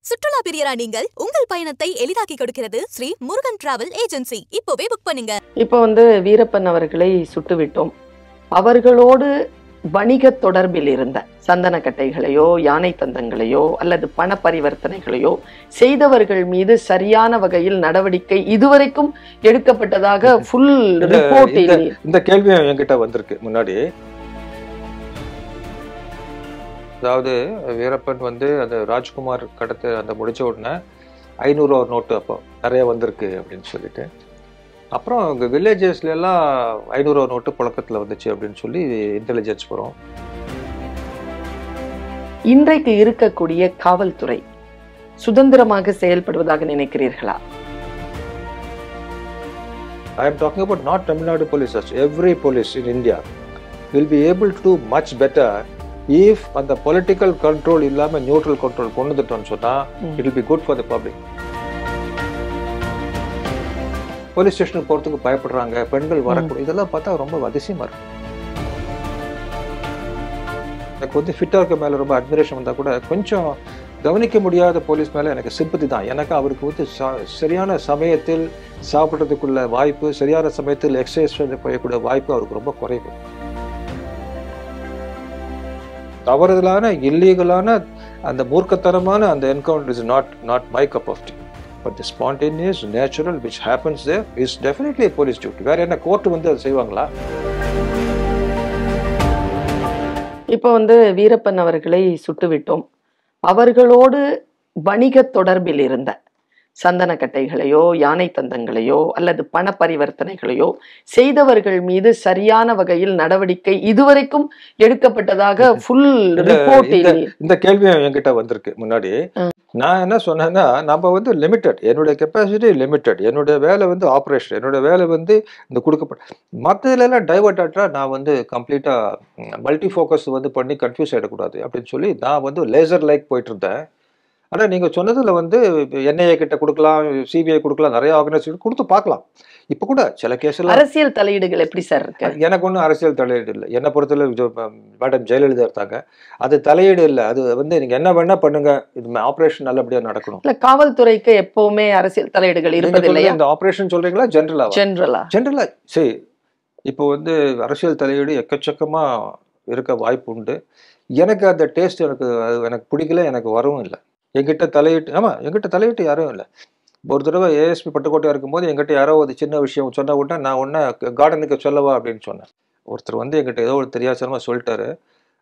சுற்றுலா பிரியரா நீங்கள் உங்கள் பயணத்தை எளிதாக்கி கொடுக்கிறது ஸ்ரீ முருகன் டிராவல் ஏஜென்சி. இப்போவே புக் பண்ணுங்க. இப்போ வீரப்பன் அவர்களை சுட்டுவிட்டோம். அவர்களோடு வணிக தொடர்பில் இருந்த சந்தனக்கட்டைகளையோ யானை தந்தங்களையோ அல்லது பண பரிவர்த்தனைகளையோ செய்தவர்கள் மீது சரியான வகையில் நடவடிக்கை இதுவரைக்கும் எடுக்கப்பட்டதாக ஃபுல் ரிப்போர்ட். இந்த கேள்வி என்கிட்ட வந்திருக்கு முன்னாடி. அதாவது வீரப்பன் அந்த ராஜ்குமார் கடத்த அந்த முடிச்ச உடனே 500 நோட்டு அப்போ நிறைய வந்திருக்கு அப்படின்னு சொல்லிட்டு, அப்புறம் இங்கே வில்லேஜஸ்ல எல்லாம் 500 நோட்டு புழக்கத்தில் வந்துச்சு அப்படின்னு சொல்லி இன்டெலிஜென்ஸ் வரும். இன்றைக்கு இருக்கக்கூடிய காவல்துறை சுதந்திரமாக செயல்படுவதாக நினைக்கிறீர்களா? I am talking about not Tamil Nadu police. Every police in India will be able to do much better if அந்த பொலிட்டிக்கல் கண்ட்ரோல் இல்லாம நியூட்ரல் கண்ட்ரோல் கொண்டு வந்துட்டோம்னு சொன்னா it will be good for the public. Police ஸ்டேஷனுக்கு போறதுக்கு பயப்படுறாங்க, பெண்கள் வரக்கூடாது, இதெல்லாம் பார்த்தா ரொம்ப அதிசயமா இருக்கும். எனக்கு ஃபிட்டா இருக்க மேல ரொம்ப அட்மிரேஷன் வந்தா கூட கொஞ்சம் கவனிக்க முடியாத போலீஸ் மேல எனக்கு சிம்பத்தி தான். எனக்கு அவருக்கு சரியான சமயத்தில் சாப்பிட்றதுக்குள்ள வாய்ப்பு, சரியான சமயத்தில் எக்ஸசைஸ் செய்யக்கூடிய வாய்ப்பு அவருக்கு ரொம்ப குறைவு. தவறுதலான இல்லீகலான அந்த மூர்க்கத்தனமான அந்த encounter is not my cup of tea. But the spontaneous, natural which happens there is definitely a police duty. வேற என்ன கோர்ட் அதை செய்வாங்களா? இப்போ வீரப்பன் அவர்களை சுட்டுவிட்டோம். அவர்களோடு வணிக தொடர்பில் இருந்த சந்தனக்கட்டைகளையோ யானை தந்தங்களையோ அல்லது பண பரிவர்த்தனைகளையோ செய்தவர்கள் மீது சரியான வகையில் நடவடிக்கை இதுவரைக்கும் எடுக்கப்பட்டதாக ஃபுல் ரிப்போர்ட். இந்த கேள்வி என்கிட்ட வந்திருக்கு முன்னாடி. நான் என்ன சொன்னேன்னா, நம்ம லிமிட்டட், என்னுடைய கெப்பாசிட்டி லிமிட்டட், என்னுடைய வேலை ஆப்ரேஷன், என்னுடைய வேலை இந்த கொடுக்கப்பட்ட மற்றதுல எல்லாம் டைவர்ட் ஆட்டா நான் கம்ப்ளீட்டா மல்டி ஃபோக்கஸ் பண்ணி கன்ஃபியூஸ் ஆகிடக்கூடாது அப்படின்னு சொல்லி நான் லேசர் லைக் போயிட்டு இருந்தேன். ஆனால் நீங்கள் சொன்னதில் என்ஐஏ கிட்ட கொடுக்கலாம், சிபிஐ கொடுக்கலாம், நிறைய ஆர்கனைசேஷன் கொடுத்து பார்க்கலாம். இப்போ கூட சில கேஸில் அரசியல் தலையீடுகள் எப்படி சார் இருக்கு? எனக்கு ஒன்றும் அரசியல் தலையீடு இல்லை. என்னை பொறுத்தவரை மேடம் ஜெயலலிதா இருந்தாங்க, அது தலையீடு இல்லை. அது நீங்கள் என்ன வேணா பண்ணுங்க, இது ஆப்ரேஷன் நல்லபடியாக நடக்கணும். இல்லை, காவல்துறைக்கு எப்பவுமே அரசியல் தலையீடுகள் இருப்பதில்லை. இந்த ஆப்ரேஷன் சொல்றீங்களா ஜென்ரலா சரி. இப்போ அரசியல் தலையீடு எக்கச்சக்கமாக இருக்க வாய்ப்பு உண்டு. எனக்கு அந்த டேஸ்ட் எனக்கு பிடிக்கல, எனக்கு வரவும் இல்லை. என்கிட்ட தலையிட்டு யாரும் இல்லை. ஒரு தடவை ஏஎஸ்பி பட்டுக்கோட்டையா இருக்கும்போது என்கிட்ட யாரோ ஒரு சின்ன விஷயம் சொன்ன உடனே நான் ஒன்று கார்டனுக்கு சொல்லவா அப்படின்னு சொன்னேன். ஒருத்தர் என்கிட்ட ஏதோ ஒரு தெரியாசனமாக சொல்லிட்டாரு,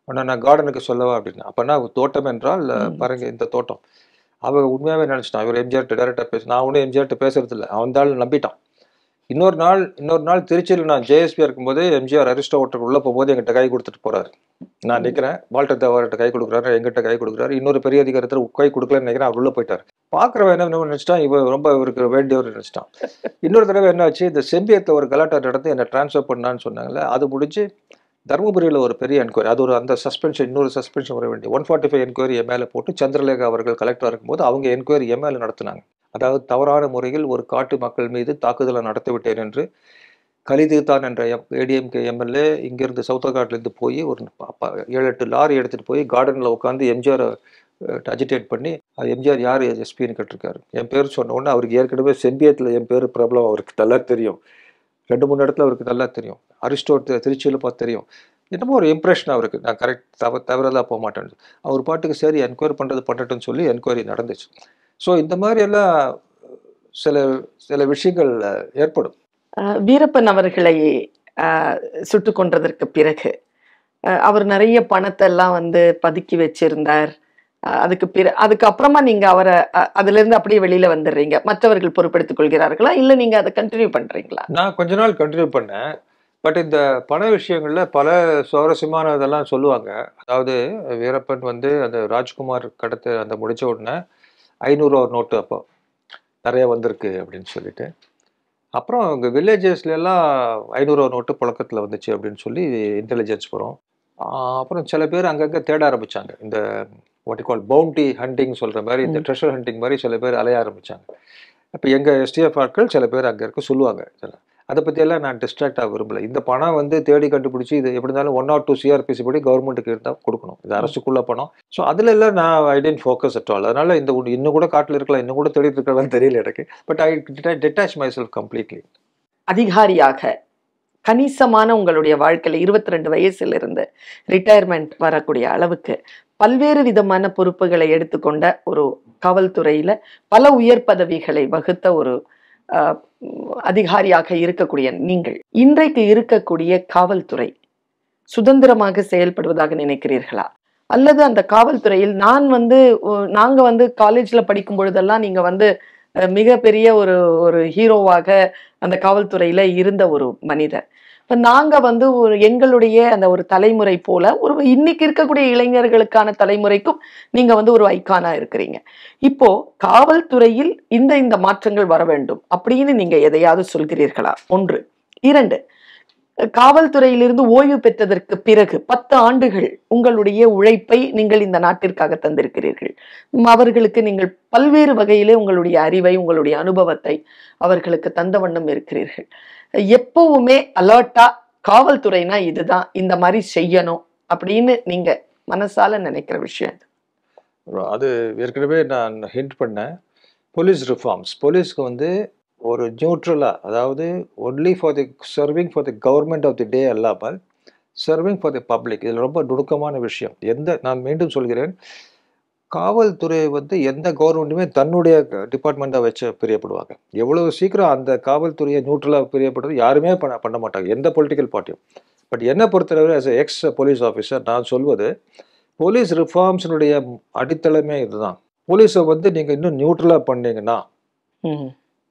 உடனே நான் கார்டனுக்கு சொல்லவா அப்படின்னு. அப்போனா தோட்டம் என்றால் பாருங்க இந்த தோட்டம். அவங்க உண்மையாகவே நினச்சிட்டான் இவர் எம்ஜிஆர்ட்ட டேரெக்டாக பேச. நான் ஒன்றும் எம்ஜிஆர்ட்ட பேசுறது இல்லை, அவன் தாள் நம்பிட்டான். இன்னொரு நாள் திருச்சியில் நான் ஜேஎஸ்பியாக இருக்கும்போது எம்ஜிஆர் அரிஸ்டோ ஹோட்டல் உள்ளே போகும்போது எங்கிட்ட கை கொடுத்துட்டு போகிறாரு. நான் நிற்கிறேன், வால்டர் தேவார்கிட்ட கை கொடுக்குறாரு, எங்கிட்ட கை கொடுக்குறாரு. இன்னொரு பெரிய அதிகாரத்தில் கை கொடுக்கலன்னு நினைக்கிறேன். அவர் உள்ளே போயிட்டார். பார்க்குறவன் என்ன நினச்சிட்டான், இவருக்கு வேண்டியவர் நினச்சிட்டான். இன்னொரு தடவை என்ன ஆச்சு, இந்த செம்பியத்தை ஒரு கலாட்டா நடந்து என்னை டிரான்ஸ்ஃபர் பண்ணான்னு சொன்னாங்களே, அது முடிஞ்சு தருமபுரியில் ஒரு பெரிய என்கொயரி, அது அந்த சஸ்பென்ஷன், இன்னொரு சஸ்பென்ஷன் வர வேண்டிய 145 என்கொயரி என் மேலே போட்டு சந்திரலேகா அவர்கள் கலெக்டராக இருக்கும்போது அவங்க என்கொயரி என் மேலே நடத்தினாங்க. அதாவது தவறான முறையில் ஒரு காட்டு மக்கள் மீது தாக்குதலை நடத்திவிட்டேன் என்று கலிதீர்த்தான் என்ற ஏடிஎம்கே எம்எல்ஏ இங்கிருந்து சவுத்தர்காட்லேருந்து போய் ஒரு 7-8 லாரி எடுத்துகிட்டு போய் கார்டனில் உட்காந்து எம்ஜிஆர் அஜிடேட் பண்ணி, அது எம்ஜிஆர் யார் எஸ்பின்னு கேட்டிருக்காரு. என் பேர் சொன்ன உடனே அவருக்கு ஏற்கனவே செம்பியத்தில் என் பேர் பிரபலம் அவருக்கு நல்லா தெரியும், 2-3 இடத்துல அவருக்கு நல்லா தெரியும், அரிஸ்டோ திருச்சியில் பார்த்து தெரியும். என்னமோ ஒரு இம்ப்ரெஷன் அவருக்கு, நான் தவறதாக போக மாட்டேன். அவர் பாட்டுக்கு சரி என்கொயரி பண்ணட்டுன்னு சொல்லி என்கொயரி நடந்துச்சு. ஸோ இந்த மாதிரி எல்லாம் சில விஷயங்கள் ஏற்படும். வீரப்பன் அவர்களை சுட்டு கொன்றதற்கு பிறகு அவர் நிறைய பணத்தை எல்லாம் பதுக்கி வச்சிருந்தார். அதுக்கப்புறமா நீங்க அவரை அதுல இருந்து அப்படியே வெளியில வந்துடுறீங்க. மற்றவர்கள் பொறுப்பெடுத்துக் கொள்கிறார்களா, இல்ல நீங்க அதை கண்டினியூ பண்றீங்களா? நான் கொஞ்ச நாள் கண்டினியூ பண்ணேன். பட் இந்த பண விஷயங்கள்ல பல சுவாரஸ்யமான இதெல்லாம் சொல்லுவாங்க. அதாவது வீரப்பன் அந்த ராஜ்குமார் கடத்த அந்த முடிச்ச உடனே 500 நோட்டு அப்போ நிறைய வந்திருக்கு அப்படின்னு சொல்லிட்டு, அப்புறம் இங்கே வில்லேஜஸ்ல எல்லாம் 500 நோட்டு புழக்கத்தில் வந்துச்சு அப்படின்னு சொல்லி இன்டெலிஜென்ஸ் வரும். அப்புறம் சில பேர் அங்கங்கே தேட ஆரம்பிச்சாங்க. இந்த what you call bounty hunting சொல்கிற மாதிரி, இந்த ட்ரெஷர் ஹண்டிங் மாதிரி சில பேர் அலைய ஆரம்பித்தாங்க. அப்போ எங்கள் எஸ்டிஎஃப் ஆட்கள் சில பேர் அங்கே இருக்க சொல்லுவாங்க. அதை பற்றியெல்லாம் நான் டிஸ்ட்ராக்ட் ஆக விரும்பலை. இந்த பணம் வந்து தேடி கண்டுபிடிச்சி இது எப்படி இருந்தாலும் 1 or 2 CRPC படி கவர்மெண்ட்டுக்கு இருந்தால் கொடுக்கணும். இது அரசுக்குள்ள பணம். ஸோ அதில் எல்லாம் நான் ஐ டென்ட் ஃபோக்கஸ் அட் ஆல். அதனால இந்த இன்னும் கூட காட்டில் இருக்கலாம், இன்னும் கூட தேடிட்டு இருக்கலாம்னு தெரியல எனக்கு. But I detach my self completely. அதிகாரியாக கணிசமான உங்களுடைய வாழ்க்கையில் 22 வயசிலிருந்து ரிட்டையர்மெண்ட் வரக்கூடிய அளவுக்கு பல்வேறு விதமான பொறுப்புகளை எடுத்துக்கொண்ட ஒரு காவல்துறையில பல உயர் பதவிகளை வகுத்த ஒரு அதிகாரியாக இருக்கக்கூடிய நீங்கள் இன்றைக்கு இருக்கக்கூடிய காவல்துறை சுதந்திரமாக செயல்படுவதாக நினைக்கிறீர்களா? அல்லது அந்த காவல்துறையில் நாங்க வந்து காலேஜ்ல படிக்கும் பொழுதெல்லாம் நீங்க வந்து மிகப்பெரிய ஒரு ஹீரோவாக அந்த காவல்துறையில இருந்த ஒரு மனிதர். இப்ப நாங்க வந்து எங்களுடைய அந்த ஒரு தலைமுறை போல இன்னைக்கு இருக்கக்கூடிய இளைஞர்களுக்கான தலைமுறைக்கும் நீங்க வந்து ஒரு ஐகானா இருக்கிறீங்க. இப்போ காவல்துறையில் இந்த மாற்றங்கள் வர வேண்டும் அப்படின்னு நீங்க எதையாவது சொல்கிறீர்களா? 1. 2, காவல்துறையிலிருந்து ஓய்வு பெற்றதற்கு பிறகு 10 ஆண்டுகள் உங்களுடைய உழைப்பை நீங்கள் இந்த நாட்டிற்காக தந்திருக்கிறீர்கள். அவர்களுக்கு நீங்கள் பல்வேறு வகையிலே உங்களுடைய அறிவை, உங்களுடைய அனுபவத்தை அவர்களுக்கு தந்த வண்ணம் இருக்கிறீர்கள். எப்பவுமே அலர்ட்டா காவல்துறைனா இதுதான், இந்த மாதிரி செய்யணும் அப்படின்னு நீங்க மனசால நினைக்கிற விஷயம் அது ஏற்கனவே நான் ஹிண்ட் பண்ணேன். போலீஸ் ரிஃபார்ம்ஸ், போலீஸ்க்கு வந்து ஒரு நியூட்ரலா, அதாவது only for the serving for the government of the day அல்லாமல் சர்விங் ஃபார் தி பப்ளிக். இதில் ரொம்ப நுணுக்கமான விஷயம். நான் மீண்டும் சொல்கிறேன், காவல்துறை வந்து எந்த கவர்மெண்ட்டுமே தன்னுடைய டிபார்ட்மெண்ட்டாக வச்சு பிரியப்படுவாங்க. எவ்வளவு சீக்கிரம் அந்த காவல்துறையை நியூட்ரலாக பிரியப்படுறது யாருமே பண்ண மாட்டாங்க, எந்த பொலிட்டிக்கல் பார்ட்டியும். பட் என்னை பொறுத்தளவு ஆஸ் எக்ஸ் போலீஸ் ஆஃபீஸர் நான் சொல்வது, போலீஸ் ரிஃபார்ம்ஸினுடைய அடித்தளமே இதுதான். போலீஸை வந்து நீங்கள் இன்னும் நியூட்ரலாக பண்ணீங்கன்னா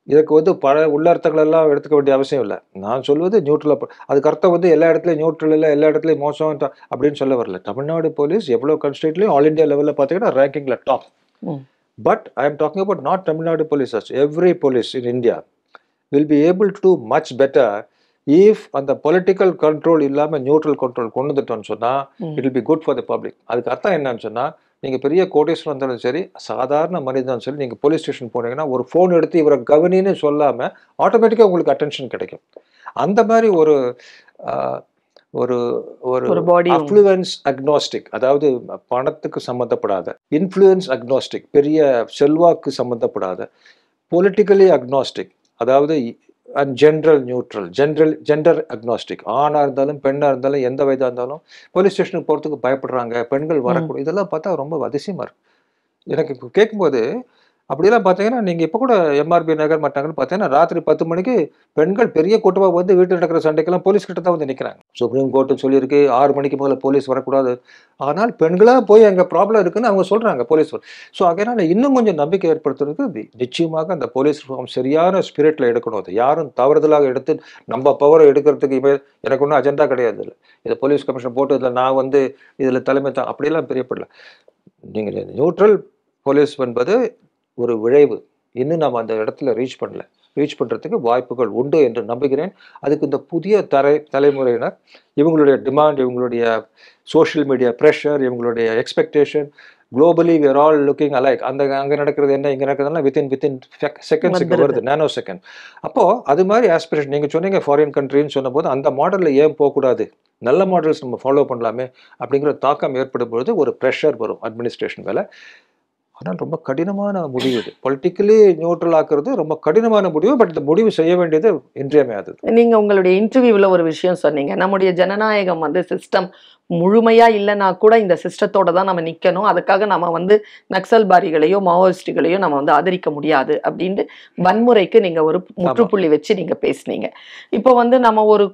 இதுக்கு வந்து பல உள்ளர்த்தங்கள் எல்லாம் எடுத்துக்க வேண்டிய அவசியம் இல்லை. நான் சொல்வது நியூட்ரலாக, அதுக்கு அர்த்தம் வந்து எல்லா இடத்துலையும் நியூட்ரல் இல்லை, எல்லா இடத்துலையும் மோசம் அப்படின்னு சொல்ல வரல. தமிழ்நாடு போலீஸ் எவ்வளோ கன்ஸ்டேட்லையும் ஆல் இண்டியா லெவலில் பார்த்தீங்கன்னா ரேங்கிங்கில் top. But I am talking about not Tamil Nadu police. Every police in India will be able to do much better if அந்த பொலிட்டிக்கல் கண்ட்ரோல் இல்லாமல் நியூட்ரல் கண்ட்ரோல் கொண்டு வந்துட்டோம்னு சொன்னால் it will be good for the public. அதுக்கு அர்த்தம் என்னன்னு சொன்னால், நீங்கள் பெரிய கோடீஸ்வரன் இருந்தாலும் சரி, சாதாரண மனிதன் சரி, நீங்கள் போலீஸ் ஸ்டேஷன் போனீங்கன்னா ஒரு ஃபோன் எடுத்து இவரை கவனின்னு சொல்லாமல் ஆட்டோமேட்டிக்காக உங்களுக்கு அட்டென்ஷன் கிடைக்கும். அந்த மாதிரி ஒரு அஃப்ளூயன்ஸ் அக்னாஸ்டிக், அதாவது பணத்துக்கு சம்மந்தப்படாத, இன்ஃப்ளூயன்ஸ் அக்னாஸ்டிக், பெரிய செல்வாக்கு சம்மந்தப்படாத, பொலிட்டிக்கலி அக்னாஸ்டிக், அதாவது and general neutral, gender agnostic. ஆணாக இருந்தாலும் பெண்ணாக இருந்தாலும் எந்த வயதாக இருந்தாலும் போலீஸ் ஸ்டேஷனுக்கு போகிறதுக்கு பயப்படுறாங்க, பெண்கள் வரக்கூடாது. இதெல்லாம் பார்த்தா ரொம்ப அதிசயமாக இருக்கும் எனக்கு கேட்கும்போது. அப்படிலாம் பார்த்தீங்கன்னா நீங்கள் இப்போ கூட MRB நகர் மட்டங்கள்னு பார்த்தீங்கன்னா ராத்திரி 10 மணிக்கு பெண்கள் பெரிய கூட்டமாக வந்து வீட்டில் நடக்கிற சண்டைக்கெல்லாம் போலீஸ் கிட்ட தான் வந்து நிற்கிறாங்க. சுப்ரீம் கோர்ட்டு சொல்லியிருக்கு 6 மணிக்கு முதல்ல போலீஸ் வரக்கூடாது. ஆனால் பெண்களாக போய் அங்கே ப்ராப்ளம் இருக்குன்னு அவங்க சொல்கிறாங்க போலீஸ். ஸோ அதனால் இன்னும் கொஞ்சம் நம்பிக்கை ஏற்படுத்துறதுக்கு நிச்சயமாக அந்த போலீஸ் ரிஃபார்ம் சரியான ஸ்பிரிட்டில் எடுக்கணும். அது யாரும் தவறுதலாக எடுத்து நம்ம பவரை எடுக்கிறதுக்கு இப்போ எனக்கு ஒன்றும் அஜெண்டா கிடையாது. இல்லை இதை போலீஸ் கமிஷன் போட்டு இதில் நான் வந்து இதில் தலைமை தான் அப்படியெல்லாம் பிரியப்படல. நீங்கள் நியூட்ரல் போலீஸ் என்பது ஒரு விளைவு. இன்னும் நம்ம அந்த இடத்துல ரீச் பண்ணுறதுக்கு வாய்ப்புகள் உண்டு என்று நம்புகிறேன். அதுக்கு இந்த புதிய தலைமுறையினர் இவங்களுடைய டிமாண்ட், இவங்களுடைய சோஷியல் மீடியா ப்ரெஷர், இவங்களுடைய expectation, globally we are all looking alike. அங்கே நடக்கிறது என்ன, இங்கே நடக்கிறதுலாம் வித்தின் செகண்ட்ஸுக்கு வருது, நானோ செகண்ட். அப்போது அது மாதிரி ஆஸ்பிரேஷன் நீங்கள் சொன்னீங்க ஃபாரின் கண்ட்ரின்னு சொன்னபோது அந்த மாடலில் ஏன் போகக்கூடாது, நல்ல மாடல்ஸ் நம்ம ஃபாலோ பண்ணலாமே அப்படிங்கிற தாக்கம் ஏற்படும் பொழுது ஒரு ப்ரெஷர் வரும் அட்மினிஸ்ட்ரேஷன் மேலே. ஆனால் ரொம்ப கடினமான முடிவு இது. பொலிட்டிக்கலி நியூட்ரல் ஆக்குறது ரொம்ப கடினமான முடிவு. பட் இந்த முடிவு செய்ய வேண்டியது இன்றியமையாதது. நீங்கள் உங்களுடைய இன்டர்வியூவில் ஒரு விஷயம் சொன்னீங்க, நம்முடைய ஜனநாயகம் வந்து சிஸ்டம் முழுமையா இல்லைன்னா கூட இந்த சிஸ்டத்தோட தான் நம்ம நிற்கணும், அதுக்காக நம்ம நக்சல்பாரிகளையோ மாவோயிஸ்டுகளையோ நம்ம ஆதரிக்க முடியாது அப்படின்ட்டு வன்முறைக்கு நீங்க ஒரு முற்றுப்புள்ளி வச்சு நீங்க பேசுனீங்க. இப்போ நம்ம ஒரு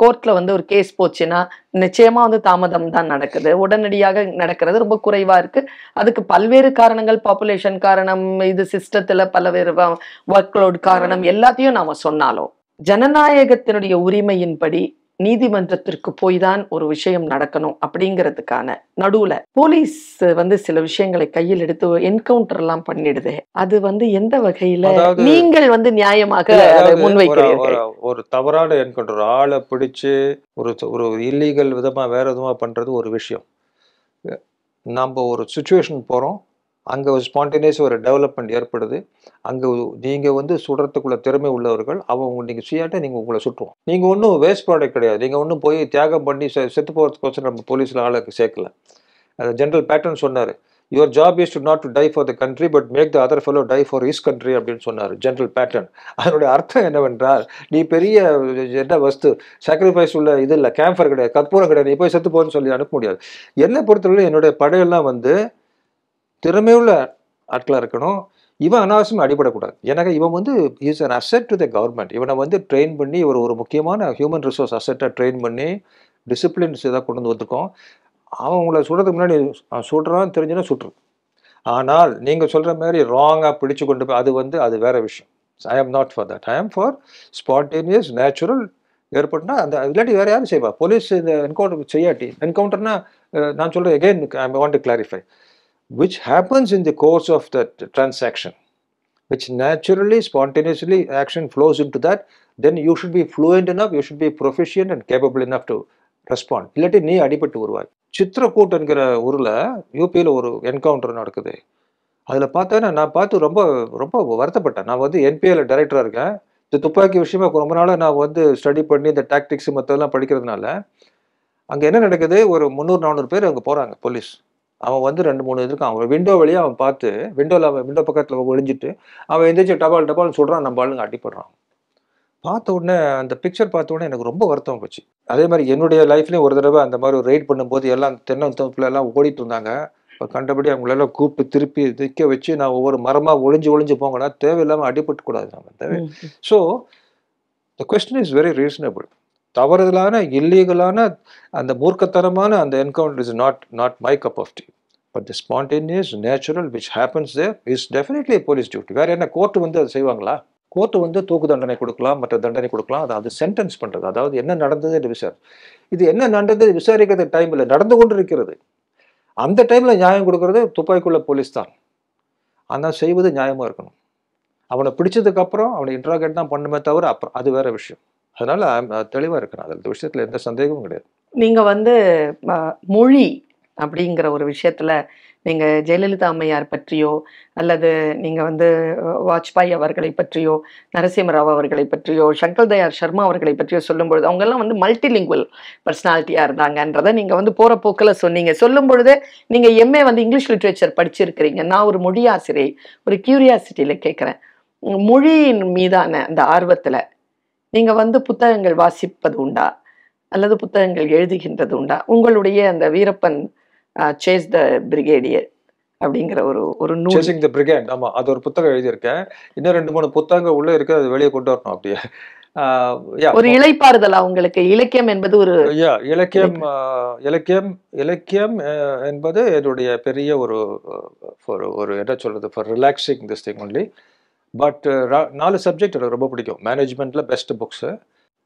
கோர்ட்ல ஒரு கேஸ் போச்சுன்னா நிச்சயமா தாமதம் தான் நடக்குது, உடனடியாக நடக்கிறது ரொம்ப குறைவா இருக்கு. அதுக்கு பல்வேறு காரணங்கள், பாப்புலேஷன் காரணம், இது சிஸ்டத்துல பல்வேறு ஒர்க் லோட் காரணம், எல்லாத்தையும் நாம சொன்னாலும் ஜனநாயகத்தினுடைய உரிமையின்படி நீதிமன்றத்திற்கு போய் தான் ஒரு விஷயம் நடக்கணும் அப்படிங்கிறதுக்கான நடுவுல போலீஸ் சில விஷயங்களை கையில் எடுத்து என்கவுண்டர் எல்லாம் பண்ணிடுது. அது எந்த வகையில நீங்கள் நியாயமாக முன்வைக்கிறீர்கள்? ஒரு தவறான என்கவுண்டர், ஆளை பிடிச்சு ஒரு இல்லீகல் விதமா வேற விதமா பண்றது ஒரு விஷயம். நம்ம ஒரு சிச்சுவேஷன் போறோம், அங்கே ஒரு ஸ்பான்டேனியஸ் ஒரு டெவலப்மெண்ட் ஏற்படுது. அங்கே நீங்கள் வந்து சுடுறதுக்குள்ள திறமை உள்ளவர்கள் அவங்க நீங்கள் செய்யாட்ட நீங்கள் உங்களை சுட்டுவோம். நீங்கள் ஒன்றும் வேஸ்ட் ப்ராடக்ட் கிடையாது. நீங்கள் ஒன்றும் போய் தியாகம் பண்ணி செத்து போகிறதுக்கோசரம் நம்ம போலீஸில் ஆளுக்கு சேர்க்கல. அது ஜென்ரல் பேட்டர்ன் சொன்னார். Your job is to not to die for the country but make the other fellow die for his country அப்படின்னு சொன்னார் ஜென்ரல் பேட்டர்ன். அதனுடைய அர்த்தம் என்னவென்றால், நீ பெரிய என்ன வஸ்து சாக்ரிஃபைஸ் உள்ள இது இல்லை, கேம்பர் கிடையாது, கற்பூரம் கிடையாது, நீ போய் செத்து போன்னு சொல்லி அனுப்ப முடியாது. என்னை பொறுத்தவரை என்னுடைய படையெல்லாம் வந்து திறமையுள்ள ஆட்களாக இருக்கணும். இவன் அனாவசியமாக அடிபடக்கூடாது. எனக்கு இவன் வந்து is an asset to the government. இவனை வந்து ட்ரெயின் பண்ணி ஒரு முக்கியமான ஹியூமன் ரிசோர்ஸ் அசெட்டாக ட்ரெயின் பண்ணி டிசிப்ளின்ஸ் இதாக கொண்டு வந்து வந்துருக்கோம். அவன் உங்களை சுடுறதுக்கு முன்னாடி சுடுறான்னு தெரிஞ்சுன்னா சுட்டுரும். ஆனால் நீங்கள் சொல்கிற மாதிரி ராங்காக பிடிச்சு கொண்டு போய் அது வேற விஷயம். ஐ ஆம் நாட் ஃபார் தட். ஐ ஆம் ஃபார் ஸ்பான்டேனியஸ் நேச்சுரல் ஏற்பட்டுனா அந்த இல்லாட்டி வேறு யாரும் செய்வா. போலீஸ் இந்த என்கவுண்டர் செய்யாட்டி என்கவுண்டர்னா நான் சொல்கிறேன் again I want to clarify which happens in the course of that transaction, which naturally, spontaneously action flows into that, then you should be fluent enough, you should be proficient and capable enough to respond. இல்லாட்டி நீ அடிபட்டு வருவாய். சித்ரக்கூட் என்கிற ஊரில் யூபியில் ஒரு encounter நடக்குது. அதில் பார்த்தேன்னா நான் பார்த்து ரொம்ப ரொம்ப வருத்தப்பட்டேன். நான் வந்து என்பிஏல டைரக்டராக இருக்கேன். இந்த துப்பாக்கி விஷயமா ரொம்ப நாளாக நான் வந்து ஸ்டடி பண்ணி இந்த டாக்டிக்ஸ் மற்றெல்லாம் படிக்கிறதுனால அங்கே என்ன நடக்குது, ஒரு 300-400 பேர் அங்கே போகிறாங்க போலீஸ். அவன் வந்து 2-3 இருக்கான். அவன் விண்டோ வழியாக அவன் பார்த்து விண்டோ பக்கத்தில் ஒழிஞ்சிட்டு அவன் எந்திரிச்சு டபால் சொல்கிறான், நம்ம ஆளுங்க அடிப்படுறான். பார்த்த உடனே அந்த பிக்சர் பார்த்த உடனே எனக்கு ரொம்ப வருத்தம் போச்சு. அதே மாதிரி என்னுடைய லைஃப்லேயும் ஒரு தடவை அந்த மாதிரி ஒரு ரைட் பண்ணும்போது எல்லாம் தென்னந்தோப்புல எல்லாம் ஓடிட்டு இருந்தாங்க. கண்டபடி அவங்களெல்லாம் கூப்பிட்டு திருப்பி திக்க வச்சு நான் ஒவ்வொரு மரமாக ஒளிஞ்சு போங்கன்னா தேவையில்லாமல் அடிபட்டு கூடாது நம்ம தேவை. So the question is very reasonable. தவறுதலான இல்லீகலான அந்த மூர்க்கத்தனமான அந்த encounter is not my cup of tea. But the spontaneous natural which happens there is definitely police duty. வேற என்ன கோர்ட்டு வந்து அதை செய்வாங்களா? கோர்ட்டு வந்து தூக்கு தண்டனை கொடுக்கலாம், மற்ற தண்டனை கொடுக்கலாம். அது சென்டென்ஸ் பண்ணுறது, அதாவது என்ன நடந்தது என்று இது என்ன நடந்தது விசாரிக்கிற டைம் இல்லை, நடந்து கொண்டு இருக்கிறது. அந்த டைமில் நியாயம் கொடுக்கறது துப்பாக்கிக்குள்ள போலீஸ் தான். ஆனால் செய்வது நியாயமாக இருக்கணும். அவனை பிடிச்சதுக்கப்புறம் அவனை இன்ட்ராகேட் தான் பண்ணுமே தவிர அப்புறம் அது வேற விஷயம். அதனால தெளிவாக இருக்கணும். அதில் இந்த விஷயத்தில் எந்த சந்தேகமும் கிடையாது. நீங்கள் வந்து மொழி அப்படிங்கிற ஒரு விஷயத்தில் நீங்கள் ஜெயலலிதா அம்மையார் பற்றியோ அல்லது நீங்கள் வந்து வாஜ்பாய் அவர்களை பற்றியோ நரசிம்மராவ் அவர்களை பற்றியோ சங்கர் தயாள் சர்மா அவர்களை பற்றியோ சொல்லும்பொழுது அவங்கெல்லாம் வந்து மல்டிலிங்குவல் பர்சனாலிட்டியாக இருந்தாங்கன்றதை நீங்கள் வந்து போகிற போக்கில் சொன்னீங்க. சொல்லும் பொழுது நீங்கள் எம்ஏ வந்து இங்கிலீஷ் லிட்ரேச்சர் படிச்சிருக்கிறீங்க. நான் ஒரு மொழி ஆசிரியை, ஒரு கியூரியாசிட்டியில் கேட்குறேன், மொழியின் மீதான அந்த ஆர்வத்தில் நீங்கள் வந்து புத்தகங்கள் வாசிப்பது உண்டா அல்லது புத்தகங்கள் எழுதுகின்றது உண்டா? உங்களுடைய அந்த வீரப்பன் சேஸ் த பிரிகேடியர் அப்படிங்கிற ஒரு நூல். சேசிங் த பிரிகேட், ஆமாம், அது ஒரு புத்தகம் எழுதியிருக்கேன். இன்னும் 2-3 புத்தகங்கள் உள்ளே இருக்கு, அது வெளியே கொண்டு வரணும். அப்படியே ஒரு இளைப்பாறுதலா உங்களுக்கு? இலக்கியம் என்பது ஒரு இலக்கியம் என்பது என்னுடைய பெரிய ஒரு என்ன சொல்றது, for relaxing this thing only. But 4 subject எனக்கு ரொம்ப பிடிக்கும். மேனேஜ்மெண்ட்ல பெஸ்ட் புக்ஸ்.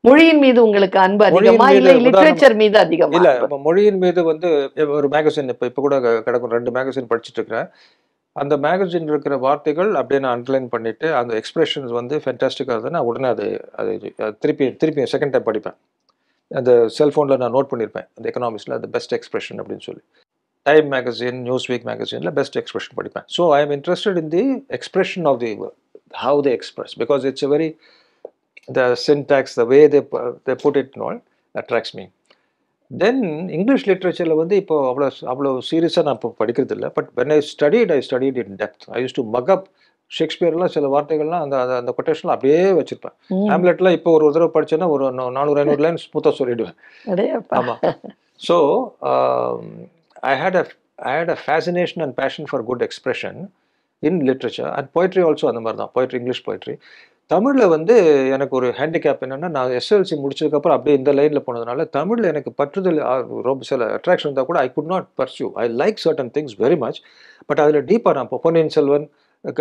மொழியின் மீது உங்களுக்கு அன்பு அதிகமா இல்ல லிட்ரேச்சர் மீது அதிகமா? இல்ல, மொழியின் மீது வந்து ஒரு மேகசின் இப்ப கூட கிடக்கும், 2 மேகசின் படிச்சுட்டு இருக்கிறேன். அந்த மேகசின் இருக்கிற வார்த்தைகள் அப்படியே நான் அண்டர்லைன் பண்ணிட்டு அந்த எக்ஸ்பிரஷன்ஸ் வந்து ஃபென்டாஸ்டிக்காக இருந்தது. நான் உடனே அது திருப்பி செகண்ட் டைம் படிப்பேன். அந்த செல்ஃபோனில் நான் நோட் பண்ணியிருப்பேன் அந்த எக்கனாமிக்ஸில் அது பெஸ்ட் எக்ஸ்பிரஷன் அப்படின்னு சொல்லி. டைம் மேகசின், நியூஸ் வீக் மேகசினில் பெஸ்ட் எக்ஸ்பிரஷன் படிப்பேன். So I am interested in the expression of the how they express, because it's a very, the syntax, the way they put it and all attracts me. Then English literature வந்து இப்போ அவ்வளோ சீரியஸாக நான் இப்போ படிக்கிறது இல்லை. But when I studied in depth. I used to mug up ஷேக்ஸ்பியர்லாம் சில வார்த்தைகள்லாம் அந்த கொட்டேஷன்லாம் அப்படியே வச்சிருப்பேன். ஹேம்லெட்லாம் இப்போ ஒரு தடவை படிச்சேன்னா ஒரு 400-500 லைன் ஸ்மூத்தாக சொல்லிடுவேன். ஆமாம். So I had a fascination and passion for good expression in literature and poetry also. அந்த மாதிரி தான் poetry, English poetry. தமிழில் வந்து எனக்கு ஒரு ஹேண்டிகேப் என்னென்னா, நான் எஸ்எல்சி முடிச்சதுக்கப்புறம் அப்படியே இந்த லைனில் போனதுனால தமிழில் எனக்கு பற்றுதல் ரொம்ப சில அட்ராக்ஷன் இருந்தால் கூட I could not pursue. I like certain things very much. But அதில் டீப்பாக நான் இப்போ பொன்னியின் செல்வன்,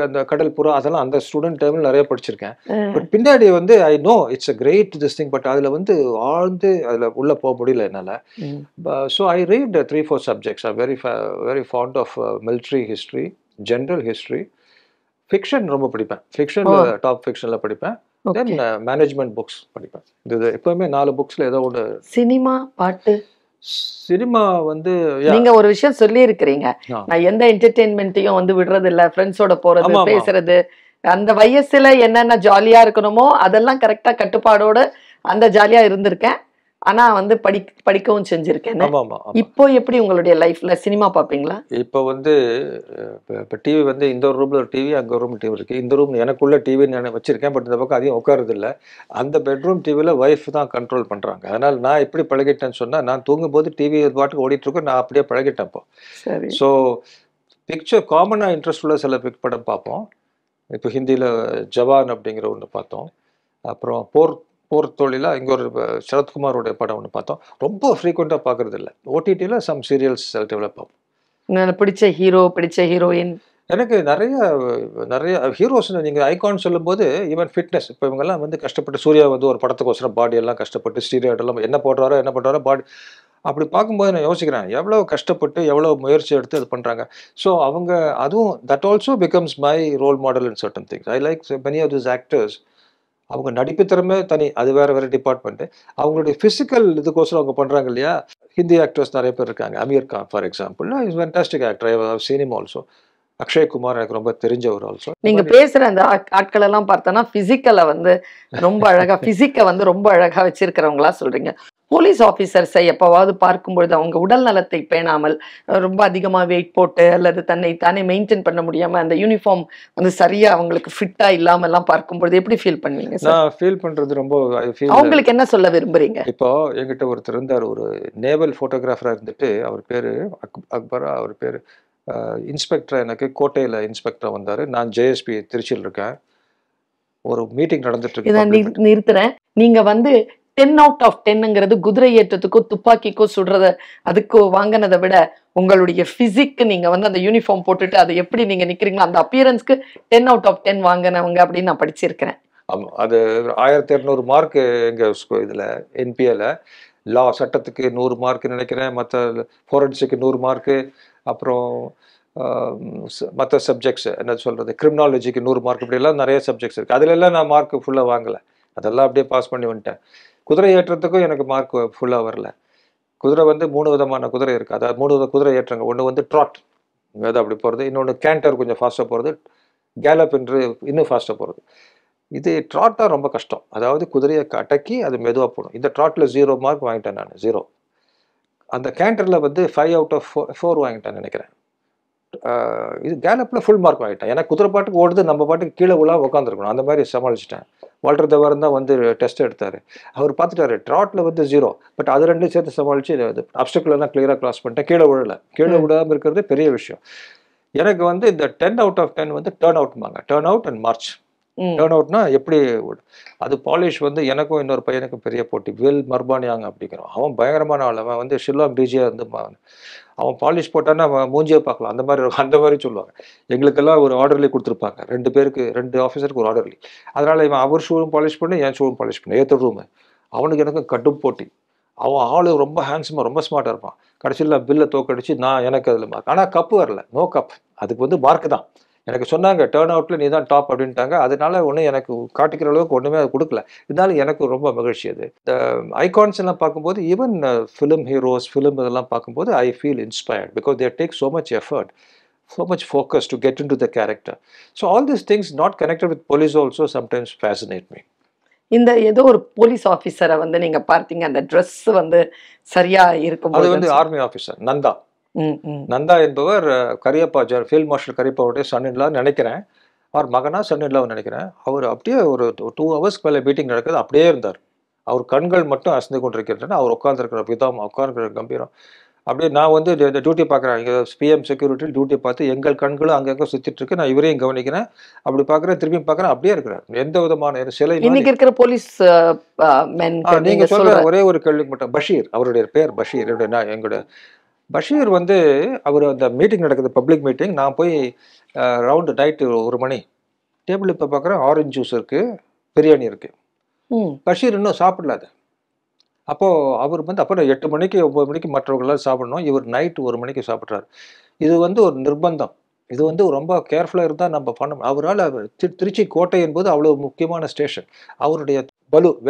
அந்த கடல் புறா, அதெல்லாம் அந்த ஸ்டூடெண்ட் டைமில் நிறைய படிச்சிருக்கேன். பட் பின்னாடி வந்து I know it's a great this thing, but அதில் வந்து ஆழ்ந்து அதில் உள்ளே போக முடியல என்னால். So I read 3-4 subjects. I very fond of military history, general history, fiction ரொம்ப படிப்பேன். ஃபிக்ஷன் டாப் ஃபிக்ஷனில் படிப்பேன். தென் மேனேஜ்மெண்ட் புக்ஸ் படிப்பேன். இது எப்போவுமே 4 புக்ஸில் ஏதோ ஒன்று. சினிமா, பாட்டு, சினிமா வந்து நீங்க ஒரு விஷயம் சொல்லி இருக்கிறீங்க, நான் எந்த என்டர்டெயின்மெண்ட்டையும் வந்து விடுறது இல்ல, ஃப்ரெண்ட்ஸோட போறது பேசுறது, அந்த வயசுல என்னென்ன ஜாலியா இருக்கணுமோ அதெல்லாம் கரெக்டா கட்டுப்பாடோட அந்த ஜாலியா இருந்திருக்கேன். ஆனா வந்து படிக்கவும் செஞ்சிருக்கேன். இப்போ எப்படி உங்களுடைய லைஃப்ல சினிமா பாப்பீங்களா? இப்போ வந்து இப்போ டிவி வந்து இந்த ஒரு ரூம்ல ஒரு டிவி, அங்க ஒரு ரூம் டிவி இருக்கு. இந்த ரூம் எனக்குள்ள டிவி நான் வச்சிருக்கேன். பட் இந்த பக்கம் அதிகம் உட்காருது இல்லை. அந்த பெட்ரூம் டிவியில் ஒய்ஃப் தான் கண்ட்ரோல் பண்றாங்க. அதனால நான் எப்படி பழகிட்டேன்னு சொன்னா, நான் தூங்கும்போது டிவி பாட்டுக்கு ஓடிட்டு இருக்கோம், நான் அப்படியே பழகிட்டேன். இப்போ ஸோ பிக்சர் காமனாக இன்ட்ரெஸ்ட் உள்ள சில படம் பார்ப்போம். இப்போ ஹிந்தியில் ஜவான் அப்படிங்கிற ஒன்று பார்த்தோம். அப்புறம் போர் தொழிலா இங்கே ஒரு சரத்குமாரோடைய படம் ஒன்று பார்த்தோம். ரொம்ப ஃப்ரீக்வெண்ட்டாக பார்க்கறது இல்லை. ஓடிடியில் சம் சீரியல்ஸ் செலக்டிவ்ல பார்ப்போம். பிடிச்ச ஹீரோ, பிடிச்ச ஹீரோயின்? எனக்கு நிறைய ஹீரோஸ். நீங்கள் ஐகான் சொல்லும்போது ஈவன் ஃபிட்னஸ், இப்போ இவங்கெல்லாம் வந்து கஷ்டப்பட்டு சூர்யா வந்து ஒரு படத்துக்கோசரம் பாடியெல்லாம் கஷ்டப்பட்டு ஸ்டீராய்டு எல்லாம் என்ன பண்ணுறாரோ பாடி அப்படி பார்க்கும்போது நான் யோசிக்கிறேன், எவ்வளோ கஷ்டப்பட்டு எவ்வளோ முயற்சி எடுத்து அது பண்ணுறாங்க. ஸோ அவங்க அதுவும் that also becomes my role model in certain things. I like many of this actors. அவங்க நடிப்பு திறமை தனி, அது வேறு டிபார்ட்மெண்ட்டு. அவங்களுடைய ஃபிசிக்கல் இதுக்கோசரம் அவங்க பண்ணுறாங்க இல்லையா. ஹிந்தி ஆக்டர்ஸ் நிறைய பேர் இருக்காங்க. Aamir Khan for example is fantastic actor. I have seen him also. Akshay Kumar எனக்கு ரொம்ப தெரிஞ்சவர் ஆல்சோ. நீங்க பேசுற அந்த ஆட்கள் எல்லாம் பார்த்தோன்னா பிசிக்கலை வந்து ரொம்ப அழகா பிசிக்கை வந்து ரொம்ப அழகா வச்சிருக்கிறவங்களா சொல்றீங்க. போலீஸ் ஆஃபீஸர்ஸை எப்போவாவது பார்க்கும்பொழுது அவங்க உடல் நலத்தை பேணாமல் ரொம்ப அதிகமா வெயிட் போட்டு அல்லது தன்னை தானே மெயின்டைன் பண்ண முடியாம அந்த யூனிஃபார்ம் வந்து சரியா அவங்களுக்கு ஃபிட்டா இல்லாம எல்லாம் பார்க்கும்பொழுது எப்படி ஃபீல் பண்ணுவீங்க? நான் ஃபீல் பண்றது ரொம்ப அவங்களுக்கு என்ன சொல்ல விரும்புறீங்க? இப்போ என்கிட்ட ஒருத்தர் இருந்தார், ஒரு நேவல் போட்டோகிராஃபரா இருந்துட்டு, அவர் பேரு அக்பரா, அவர் பேரு இன்ஸ்பெக்டர். எனக்கு கோட்டையில் இன்ஸ்பெக்டர் வந்தார். நான் ஜேஎஸ்பி திருச்சியில் இருக்கேன். ஒரு மீட்டிங் நடந்துட்டு இருக்கு. நிறுத்துறேன். நீங்க வந்து 10 out of 10ங்கிறது குதிரை ஏற்றத்துக்கோ துப்பாக்கிக்கோ சுடுறத அதுக்கு வாங்கினதை விட உங்களுடைய பிசிக்கு நீங்க வந்து அந்த யூனிஃபார்ம் போட்டுட்டு அதை எப்படி நீங்க நிக்கிறீங்களோ அந்த அப்பியரன்ஸ்க்கு 10 out of 10 வாங்கினவங்க அப்படின்னு நான் படிச்சிருக்கிறேன். ஆமா, அது 1200 மார்க் எங்க இதுல என்பிஏல. லா சட்டத்துக்கு 100 மார்க் நினைக்கிறேன், மற்ற ஃபோரன்சிக்கு 100 மார்க்கு, அப்புறம் மற்ற சப்ஜெக்ட்ஸ் என்ன சொல்கிறது, கிரிமினாலஜிக்கு 100 மார்க், இப்படியெல்லாம் நிறைய சப்ஜெக்ட்ஸ் இருக்குது. அதிலெல்லாம் நான் மார்க் ஃபுல்லாக வாங்கலை, அதெல்லாம் அப்படியே பாஸ் பண்ணி வந்துட்டேன். குதிரை ஏற்றத்துக்கும் எனக்கு மார்க் ஃபுல்லாக வரல. குதிரை வந்து 3 விதமான குதிரை இருக்குது, அதாவது 3 வித குதிரை ஏற்றங்க. ஒன்று வந்து ட்ராட், அது அப்படி போகிறது. இன்னொன்று கேண்டர், கொஞ்சம் ஃபாஸ்ட்டாக போகிறது. கேலப் என்று இன்னும் ஃபாஸ்ட்டாக போகிறது. இது ட்ராட்டாக ரொம்ப கஷ்டம், அதாவது குதிரையை அடக்கி அது மெதுவாக போடும். இந்த ட்ராட்டில் 0 மார்க் வாங்கிட்டேன் நான், 0. அந்த கேண்டரில் வந்து 5 out of 4 வாங்கிட்டேன் நினைக்கிறேன். இது கேலப்பில் ஃபுல் மார்க் வாங்கிட்டேன். ஏன்னா குதிரை பாட்டுக்கு ஓடுது, நம்ம பாட்டுக்கு கீழே உள்ள உட்காந்துருக்கணும், அந்த மாதிரி சமாளிச்சிட்டேன். வால்டர் தவரன் தான் வந்து டெஸ்ட் எடுத்தார். அவர் பார்த்துட்டாரு ட்ராட்டில் வந்து 0, பட் அது ரெண்டும் சேர்த்து சமாளித்து அப்டக்கிளெல்லாம் கிளியராக கிராஸ் பண்ணிட்டேன். கீழே விழலை. கீழே விடாமல் இருக்கிறது பெரிய விஷயம். எனக்கு வந்து இந்த 10 out of 10 வந்து டேர்ன் அவுட்மாங்க. Turn out and march. Turn அவுட்னா எப்படி அது பாலிஷ் வந்து எனக்கும் இன்னொரு பையனுக்கும் பெரிய போட்டி. வில் மர்பானியாங்க அப்படிங்கிறோம். அவன் பயங்கரமான ஆள். அவன் வந்து ஷில்லாங் டிஜியாக இருந்து அவன் பாலிஷ் போட்டான்னா அவன் மூஞ்சியை பார்க்கலாம், அந்த மாதிரி சொல்லுவாங்க. எங்களுக்கெல்லாம் ஒரு ஆர்டர்லி கொடுத்துருப்பாங்க, 2 பேருக்கு 2 ஆஃபீஸருக்கு ஒரு ஆர்டர்லி. அதனால் இவன் அவர் ஷூவும் பாலிஷ் பண்ணி என் ஷூவும் பாலிஷ் பண்ணி ஏற்ற ரூமு. அவனுக்கு எனக்கும் கடும் போட்டி. அவன் ஆள் ரொம்ப ஹேண்ட்ஸமாக ரொம்ப ஸ்மார்ட்டாக இருப்பான். கடைசியில் பில்லை தோக்கடிச்சு எனக்கு அதில் மார்க். ஆனால் கப்பு வரல, நோ கப். அதுக்கு வந்து மார்க்கு தான். எனக்கு சொன்னாங்க டேர்ன் அவுட்டில் நீ தான் டாப் அப்படின்ட்டாங்க. அதனால ஒன்றும் எனக்கு காட்டிக்கிற அளவுக்கு ஒன்றுமே அது கொடுக்கல. இதனால எனக்கு ரொம்ப மகிழ்ச்சி. அது இந்த ஐகான்ஸ் எல்லாம் பார்க்கும்போது, ஈவன் ஃபிலிம் ஹீரோஸ், ஃபிலிம் இதெல்லாம் பார்க்கும்போது I feel inspired because they take so much effort, so much focus to get into the character. So all these things not connected with police also sometimes fascinate me. இந்த ஏதோ ஒரு police ஆஃபீஸரை வந்து நீங்க பார்த்தீங்க, அந்த dress வந்து சரியா இருக்கும். அது வந்து ஆர்மி ஆஃபீஸர் நந்தா. நந்தா என்பவர் கரியப்பா, ஃபீல்ட் மார்ஷல் கரியப்பாவுடைய சன்-இன்-லா நினைக்கிறேன், அவர் மகனா சன்-இன்-லா நினைக்கிறேன். அவர் அப்படியே ஒரு 2 hours மேலே மீட்டிங் நடக்குது, அப்படியே இருந்தார். அவர் கண்கள் மட்டும் அசந்து கொண்டிருக்கின்றன. அவர் உட்காந்துருக்கிற விதம், உட்காந்துருக்கிற கம்பீரம், அப்படியே நான் வந்து இந்த டியூட்டி பார்க்குறேன். இங்கே பிஎம் செக்யூரிட்டி டியூட்டி பார்த்து எங்கள் கண்களும் அங்கங்கே சுற்றிட்டு இருக்கு. நான் இவரையும் கவனிக்கிறேன், அப்படி பார்க்குறேன், திரும்பி பார்க்குறேன், அப்படியே இருக்கிறேன். எந்த விதமான சிலை. இன்னைக்கு இருக்கிற போலீஸ் நீங்கள் சொல்கிற ஒரே ஒரு கேள்விக்கு மட்டும், பஷீர், அவருடைய பேர் பஷீர். எங்களோட பஷீர் வந்து அவர் அந்த மீட்டிங் நடக்குது, பப்ளிக் மீட்டிங். நான் போய் ரவுண்டு நைட்டு 1 மணி டேபிள் இப்போ பார்க்குறேன், ஆரஞ்சு ஜூஸ் இருக்குது, பிரியாணி இருக்குது. பஷீர் இன்னும் சாப்பிடல. அது அப்போது அவர் வந்து அப்புறம் 8 மணிக்கு 9 மணிக்கு மற்றவர்களாம் சாப்பிடணும். இவர் நைட்டு 1 மணிக்கு சாப்பிட்றாரு. இது வந்து ஒரு நிர்பந்தம். இது வந்து ரொம்ப கேர்ஃபுல்லாக இருந்தால் நம்ம பண்ணணும். அவரால் திருச்சி கோட்டை என்பது அவ்வளோ முக்கியமான ஸ்டேஷன். அவருடைய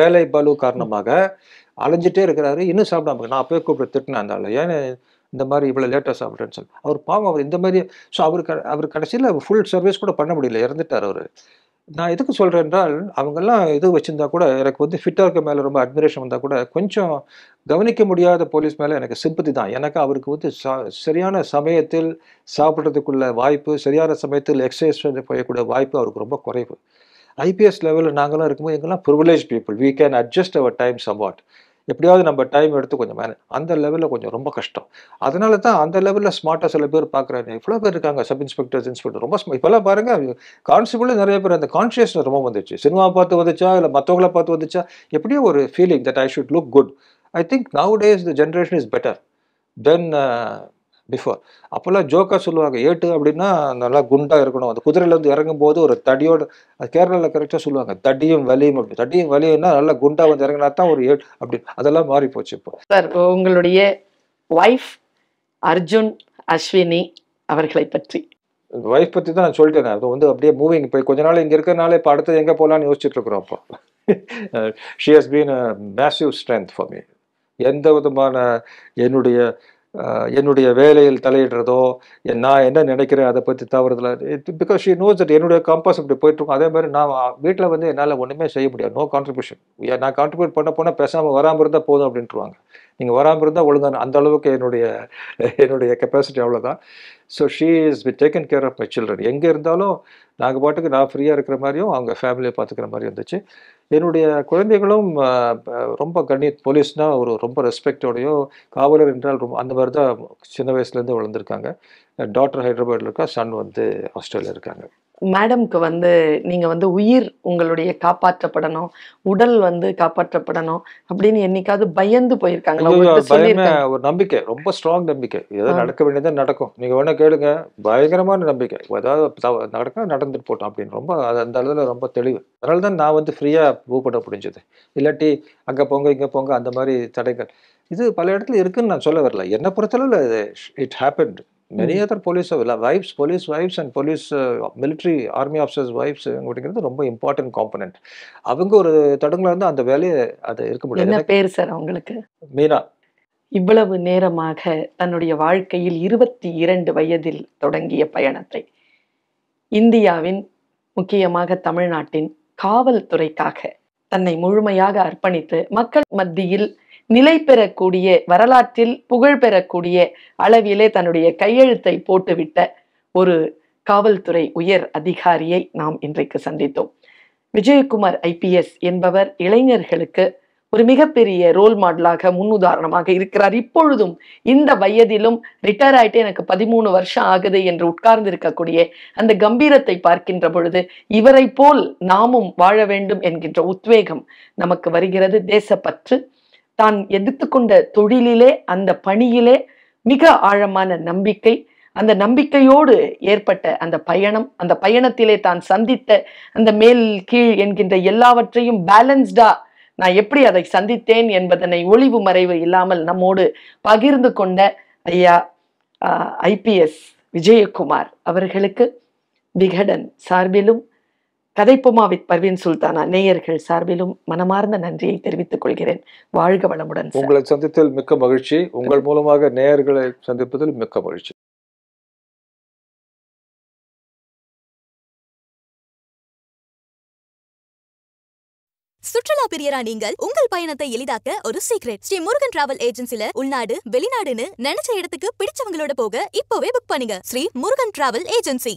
வேலை பலு காரணமாக அலைஞ்சிட்டே இருக்கிறாரு. இன்னும் சாப்பிடாம நான் அப்பவே கூப்பிட்டு திட்டினேன் அந்த ஆளு. ஏன்னா இந்த மாதிரி இவ்வளோ லேட்டாக சாப்பிட்றேன்னு சொல்லி. அவர் பாவம் அவர் இந்த மாதிரி. ஸோ அவர் கடைசியில் ஃபுல் சர்வீஸ் கூட பண்ண முடியல, இறந்துட்டார் அவர். நான் எதுக்கு சொல்கிறேன் என்றால் அவங்கெல்லாம் இது வச்சுருந்தா கூட எனக்கு வந்து ஃபிட்டாக இருக்க மேலே ரொம்ப அட்மிரேஷன் வந்தால் கூட கொஞ்சம் கவனிக்க முடியாத போலீஸ் மேலே எனக்கு சிம்பத்தி தான். எனக்கு அவருக்கு வந்து சரியான சமயத்தில் சாப்பிட்றதுக்குள்ள வாய்ப்பு, சரியான சமயத்தில் எக்ஸசைஸ் செய்யக்கூடிய வாய்ப்பு அவருக்கு ரொம்ப குறைவு. ஐபிஎஸ் லெவலில் நாங்களாம் இருக்கும்போது எங்கெல்லாம் privilege people, we can adjust our time somewhat. எப்படியாவது நம்ம டைம் எடுத்து கொஞ்சம் அந்த லெவலில் கொஞ்சம் ரொம்ப கஷ்டம். அதனால தான் அந்த லெவலில் ஸ்மார்ட்டாக சில பேர் பார்க்குறாங்க. இவ்வளோ பேர் இருக்காங்க, சப் இன்ஸ்பெக்டர்ஸ், இன்ஸ்பெக்டர் ரொம்ப இப்போல்லாம் பாருங்கள் கான்ஸ்டபிள் நிறைய பேர் அந்த கான்ஷியஸ்னஸ் ரொம்ப வந்துச்சு. சினிமா பார்த்து வந்துச்சா இல்லை மற்றவங்கள பார்த்து வந்துச்சா, எப்படியோ ஒரு feeling that I should look good. I think now days the generation is better then before. அப்போல்லாம் ஜோக்காக சொல்லுவாங்க, ஏட்டு அப்படின்னா நல்லா குண்டாக இருக்கணும். அந்த குதிரையிலேருந்து இறங்கும் போது ஒரு தடியோடு, அது கேரளாவில் கரெக்டாக சொல்லுவாங்க, தடியும் வலியும். அப்படி தடியும் வலியும்னா நல்லா குண்டாக வந்து இறங்கினா தான் ஒரு ஏட்டு அப்படி. அதெல்லாம் மாறி போச்சு இப்போ. சார், உங்களுடைய ஒய்ஃப் அர்ஜுன் அஸ்வினி அவர்களை பற்றி. ஒய்ஃப் பற்றி தான் நான் சொல்லிட்டேன். அது வந்து அப்படியே மூவிங். இப்போ கொஞ்ச நாள் இங்கே இருக்கிறனால இப்போ அடுத்தது எங்கே போகலான்னு யோசிச்சுட்டு இருக்கிறோம். அப்போ she has been a massive strength for me. எந்த விதமான என்னுடைய வேலையில் தலையிடுறதோ, நான் என்ன நினைக்கிறேன் அதை பற்றி தவறுதல, பிகாஸ் ஷி நோஸ் தட் என்னுடைய காம்பஸ் இப்படி போயிட்டுருக்கும். அதே மாதிரி நான் வீட்டில் வந்து என்னால் ஒன்றுமே செய்ய முடியாது, நோ கான்ட்ரிபியூஷன். நான் கான்ட்ரிபியூட் பண்ண போனால் பேசாமல் வராமல் இருந்தால் போதும் அப்படின்ட்டுருவாங்க. நீங்கள் வராமல் இருந்தால் ஒழுங்கான அந்த அளவுக்கு என்னுடைய கெப்பாசிட்டி அவ்வளோதான். So she is be taken care of my children. எங்கே இருந்தாலும் நாங்கள் பாட்டுக்கு நான் ஃப்ரீயாக இருக்கிற மாதிரியும் அவங்க ஃபேமிலியை பார்த்துக்கிற மாதிரி இருந்துச்சு. என்னுடைய குழந்தைகளும் ரொம்ப போலீஸ்னால் ஒரு ரொம்ப ரெஸ்பெக்டோடையோ, காவலர் என்றால் ரொம்ப அந்த மாதிரி தான் சின்ன வயசுலேருந்து வளர்ந்துருக்காங்க. டாட்டர் ஹைதராபாத்தில் இருக்கா, சன் வந்து ஆஸ்திரேலியா இருக்காங்க. மேடம்க்கு வந்து நீங்கள் வந்து உயிர் உங்களுடைய காப்பாற்றப்படணும், உடல் வந்து காப்பாற்றப்படணும் அப்படின்னு என்னைக்காவது பயந்து போயிருக்காங்களா? பயமே ஒரு நம்பிக்கை, ரொம்ப ஸ்ட்ராங் நம்பிக்கை. ஏதாவது நடக்க வேண்டியதான் நடக்கும். நீங்கள் வேணா கேளுங்க, பயங்கரமான நம்பிக்கை. ஏதாவது நடந்துட்டு போட்டோம் அப்படின்னு ரொம்ப அந்த அளவில் ரொம்ப தெளிவு. அதனால தான் நான் வந்து ஃப்ரீயாக மூவ் பண்ண முடிஞ்சது. இல்லாட்டி அங்கே போங்க இங்கே போங்க அந்த மாதிரி தடைகள் இது பல இடத்துல இருக்குன்னு நான் சொல்ல வரல. என்னை பொறுத்தளவில் it happened. Many other police wives and police military army officers wives அப்படிங்கிறது ரொம்ப இம்பார்ட்டன்ட் காம்பனன்ட். அவங்க ஒரு தடங்களா இருந்தால் அந்த வேலையை அது இருக்க முடியாது. என்ன பேர் சார் அவங்களுக்கு? மீனா. இவ்வளவு நேரமாக தன்னுடைய வாழ்க்கையில் 22 வயதில் தொடங்கிய பயணத்தை இந்தியாவின், முக்கியமாக தமிழ்நாட்டின் காவல்துறைக்காக தன்னை முழுமையாக அர்ப்பணித்து மக்கள் மத்தியில் நிலை பெறக்கூடிய, வரலாற்றில் புகழ் பெறக்கூடிய அளவிலே தன்னுடைய கையெழுத்தை போட்டுவிட்ட ஒரு காவல்துறை உயர் அதிகாரியை நாம் இன்றைக்கு சந்தித்தோம். விஜயகுமார் IPS என்பவர் இளைஞர்களுக்கு ஒரு மிகப்பெரிய ரோல் மாடலாக, முன்னுதாரணமாக இருக்கிறார். இப்பொழுதும் இந்த வயதிலும் ரிட்டையர் ஆயிட்டு எனக்கு 13 வருஷம் ஆகுது என்று உட்கார்ந்து இருக்கக்கூடிய அந்த கம்பீரத்தை பார்க்கின்ற பொழுது இவரை போல் நாமும் வாழ வேண்டும் என்கின்ற உத்வேகம் நமக்கு வருகிறது. தேசப்பற்று, தான் எடுத்துக்கொண்ட தொழிலிலே, அந்த பணியிலே மிக ஆழமான நம்பிக்கை, அந்த நம்பிக்கையோடு ஏற்பட்ட அந்த பயணம், அந்த பயணத்திலே தான் சந்தித்த அந்த மேல் கீழ் என்கின்ற எல்லாவற்றையும் பேலன்ஸ்டா நான் எப்படி அதை சந்தித்தேன் என்பதனை ஒளிவு மறைவு இல்லாமல் நம்மோடு பகிர்ந்து கொண்ட ஐயா IPS விஜயகுமார் அவர்களுக்கு விகடன் சார்பிலும், கதைப்போமா வித் பர்வீன் சுல்தானா நேயர்கள் சார்பிலும் மனமார்ந்த நன்றியை தெரிவித்துக் கொள்கிறேன். வாழ்க வளமுடன். உங்களை சந்தித்ததில் மிக்க மகிழ்ச்சி. உங்கள் மூலமாக நேயர்களை சந்திப்பதில் மிக்க மகிழ்ச்சி. சுற்றுலா பிரியரா நீங்கள் உங்கள் பயணத்தை எளிதாக்க ஒரு சீக்ரெட். ஸ்ரீ முருகன் டிராவல் ஏஜென்சில உள்நாடு வெளிநாடுன்னு நினைச்ச இடத்துக்கு பிடிச்சவங்களோட போக இப்போவே புக் பண்ணுங்க. Shri Murugan travel agency.